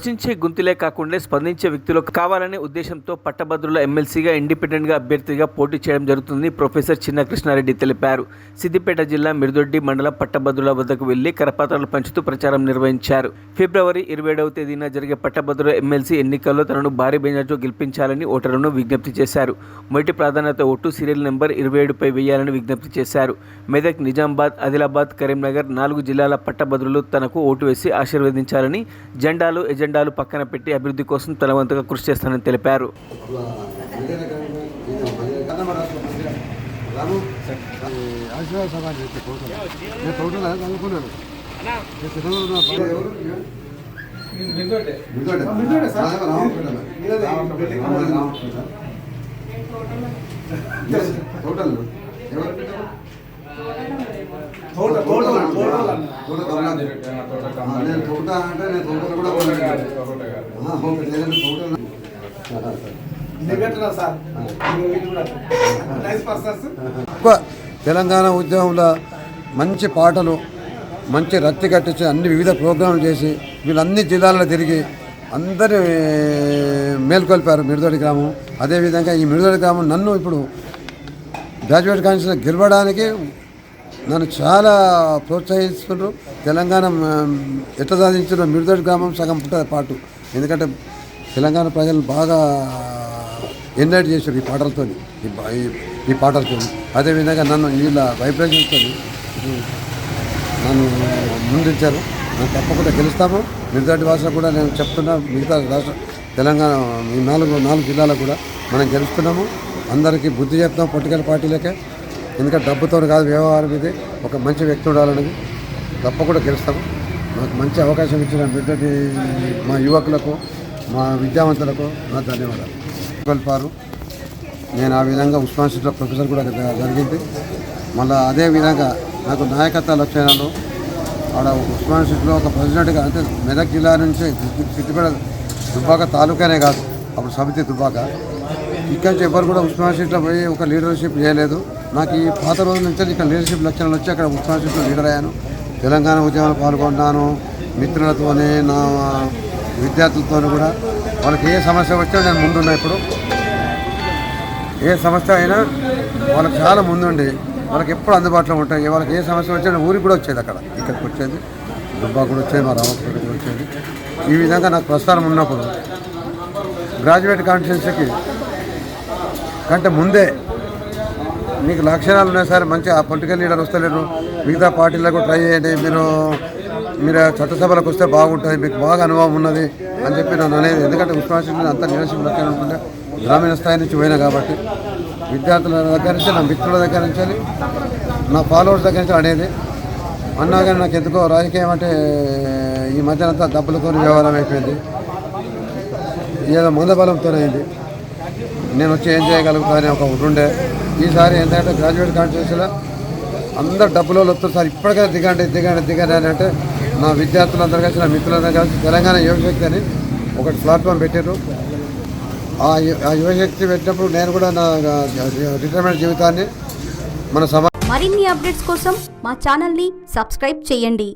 ప్రశ్నించే గొంతులే కాకుండా స్పందించే వ్యక్తులు కావాలనే ఉద్దేశంతో పట్టభద్రుల ఎమ్మెల్సీగా ఇండిపెండెంట్గా అభ్యర్థిగా పోటీ చేయడం జరుగుతుంది ప్రొఫెసర్ చిన్న కృష్ణారెడ్డి తెలిపారు. సిద్దిపేట జిల్లా మిర్దొడ్డి మండలం పట్టభద్రుల వద్దకు వెళ్లి కరపత్రాలు పంచుతూ ప్రచారం నిర్వహించారు. ఫిబ్రవరి 27వ తేదీన జరిగే పట్టభద్రుల ఎమ్మెల్సీ ఎన్నికల్లో తనను భారీ మెజార్టీతో గెలిపించాలని ఓటర్లను విజ్ఞప్తి చేశారు. మొదటి ప్రాధాన్యత ఓటు సీరియల్ నెంబర్ 27పై వేయాలని విజ్ఞప్తి చేశారు. మెదక్, నిజామాబాద్, ఆదిలాబాద్, కరీంనగర్ 4 జిల్లాల పట్టభద్రులు తనకు ఓటు వేసి ఆశీర్వదించాలని, జెండాలు ఎజెండాలు పక్కన పెట్టి అభివృద్ధి కోసం తన వంతుగా కృషి చేస్తానని తెలిపారు. తెలంగాణ ఉద్యమంలో మంచి పాటలు, మంచి రక్తి కట్టించి అన్ని వివిధ ప్రోగ్రాంలు చేసి వీళ్ళన్ని జిల్లాల్లో తిరిగి అందరి మేల్కొల్పారు మిర్దొడ్డి గ్రామం. అదేవిధంగా ఈ మిర్దొడ్డి గ్రామం నన్ను ఇప్పుడు గ్రాడ్యుయేట్ కౌన్సిల్ గెలవడానికి నన్ను చాలా ప్రోత్సహిస్తున్నారు. తెలంగాణ ఎట్లా సాధించిన మిర్దొడ్డి గ్రామం సగం పుట్ట పాటు, ఎందుకంటే తెలంగాణ ప్రజలు బాగా ఎన్లైట్ చేశారు ఈ పాటలతో, ఈ పాటలతో. అదేవిధంగా నన్ను వీళ్ళ వైబ్రేషన్తో నన్ను ముందుంచారు. నన్ను తప్పకుండా గెలుస్తాము. మిర్దొడ్డి భాష కూడా నేను చెప్తున్నా, మిగతా రాష్ట్ర తెలంగాణ ఈ నాలుగు జిల్లాలకు కూడా మనం గెలుస్తున్నాము. అందరికీ బుద్ధి చెప్తాం పొలిటికల్ పార్టీలకే, ఎందుకంటే డబ్బుతో కాదు వ్యవహారం, ఇది ఒక మంచి వ్యక్తి ఉండాలనేది. తప్పకుండా గెలుస్తాము. నాకు మంచి అవకాశం ఇచ్చిన మిర్దొడ్డి మా యువకులకు, మా విద్యావంతులకు నా ధన్యవాదాలు తెలిపారు. నేను ఆ విధంగా ఉస్మాన్ సిటీలో ప్రొఫెసర్ కూడా జరిగింది. మళ్ళీ అదేవిధంగా నాకు నాయకత్వ లక్షణాలు ఆడ ఉస్మాన్ సిటీలో ఒక ప్రెసిడెంట్గా, అంటే మెదక్ జిల్లా నుంచి సిద్దిపేట దుబ్బాక తాలూకానే కాదు, అప్పుడు సమితి దుబ్బాక, ఇక్కడి నుంచి ఎవరు కూడా ఉస్మాన్ సిటీలో పోయి ఒక లీడర్షిప్ చేయలేదు. నాకు ఈ పాత రోజుల నుంచి ఇక్కడ లీడర్షిప్ లక్షణాలు వచ్చి అక్కడ ఉస్మాన్ సిటీలో లీడర్ అయ్యాను. తెలంగాణ ఉద్యమంలో పాల్గొన్నాను. మిత్రులతోనే, నా విద్యార్థులతో కూడా వాళ్ళకి ఏ సమస్య వచ్చినా నేను ముందున్నా. ఇప్పుడు ఏ సమస్య అయినా వాళ్ళకి చాలా ముందుండి వాళ్ళకి ఎప్పుడు అందుబాటులో ఉంటాయి. వాళ్ళకి ఏ సమస్య వచ్చినా ఊరికి కూడా వచ్చేది, ఇక్కడికి వచ్చేది, దుబ్బా కూడా వచ్చేది, మా రామకృష్ణ కూడా వచ్చేది. ఈ విధంగా నాకు ప్రస్థానం ఉన్నప్పుడు గ్రాడ్యుయేట్ కాన్స్టిట్యున్సీకి కంటే ముందే మీకు లక్షణాలు ఉన్నాయి సార్, మంచి ఆ పొలిటికల్ లీడర్ వస్తలేరు, మిగతా పార్టీలకు ట్రై చేయండి, మీరు చట్టసభలకు వస్తే బాగుంటుంది, మీకు బాగా అనుభవం ఉన్నది అని చెప్పి నన్ను అనేది. ఎందుకంటే ఉస్మాన్ సిటీలో అంతా లీడర్షిప్ లక్షణం ఉంటుంటే గ్రామీణ స్థాయి నుంచి పోయినా కాబట్టి విద్యార్థుల దగ్గర నుంచి, నా మిత్రుల దగ్గర నుంచి, నా ఫాలోవర్స్ దగ్గర నుంచి అనేది అన్నా. కానీ నాకు ఎందుకో రాజకీయం అంటే ఈ మధ్యనంతా డబ్బులతో వ్యవహారం అయిపోయింది, ఏదో మందబలంతో అయింది. నేను వచ్చి ఏం చేయగలుగుతా అని ఒక ఉండే. ఈసారి ఏంటంటే గ్రాడ్యుయేట్ కాన్స్టిట్యున్సీలో అందరు డబ్బులో వస్తారు సార్, ఇప్పటికైనా దిగండి అని అంటే నా విద్యార్థులందరూ కలిసి, నా మిత్రులందరూ కలిసి తెలంగాణ యువశక్తి అని ఒకటి ప్లాట్ఫామ్ పెట్టారు. ఆ యువశక్తి పెట్టినప్పుడు నేను కూడా నా రిటైర్మెంట్ జీవితాన్ని మన మరిన్ని అప్డేట్స్ కోసం మా ఛానల్ని సబ్స్క్రైబ్ చేయండి.